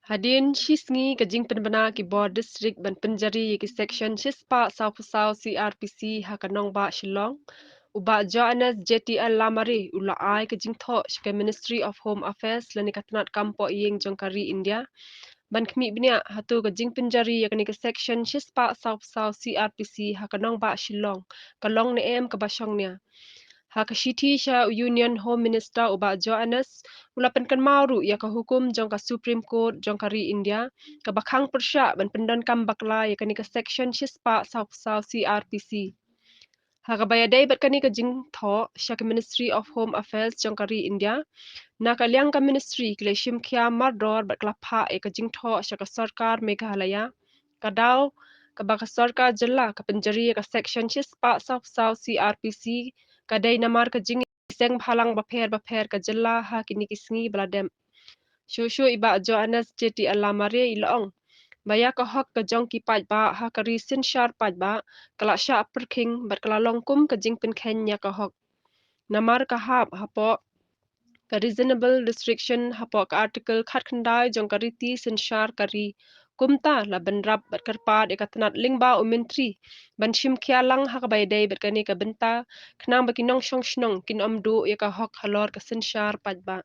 Hadin shisngi ka jingpynbana ki board district jingpynjari ki section shispa saw CrPC hakanong ba Shillong uba Joannnes JTL lamare ula ai ka jingtho shke Ministry of Home Affairs lani katnat kampo iyeng jongkari India ban khmi bnia hatu ka jingpynjari yakni ka section shispa saw CrPC hakanong ba Shillong kalong ne em ka basong nia Hakashithi siya Union Home Minister uba Joannnes ulapan kan mauru ya ka hukum jong ka Supreme Court jong kari India ka bakhang persya ban pendan kam bakla ya kani ka section shispa saw CrPC. Hakabayadai bat kani ka jing tho siya ka Ministry of Home Affairs jong kari India na kalyang ka ministry kleshim kya mardor bat klapha ya ka jing tho siya ka sarkar Meghalaya kadaw kabaka sarkar jylla ka penjari ka section shispa saw CrPC kadai namar ka jing iseng phalang bapher ka jylla ha kini kisngi bladem shushu iba Joannnes JTL lamare ilong baya ka hok ka jong ki paj ba ha ka risin shar paj ba kala sha perking bat kala longkum ka jing pen kenya ka hok namar ka hap hapo ka reasonable restriction hapo ka article khat khandai jong ka riti sin shar kari kumta la benrap bat karpa de katnat lingba umentri ban shim khia lang ha ka bai dei bat kani ka benta khnang ba kinong shong shnong kin omdu ya ka hok halor ka sin shar paj ba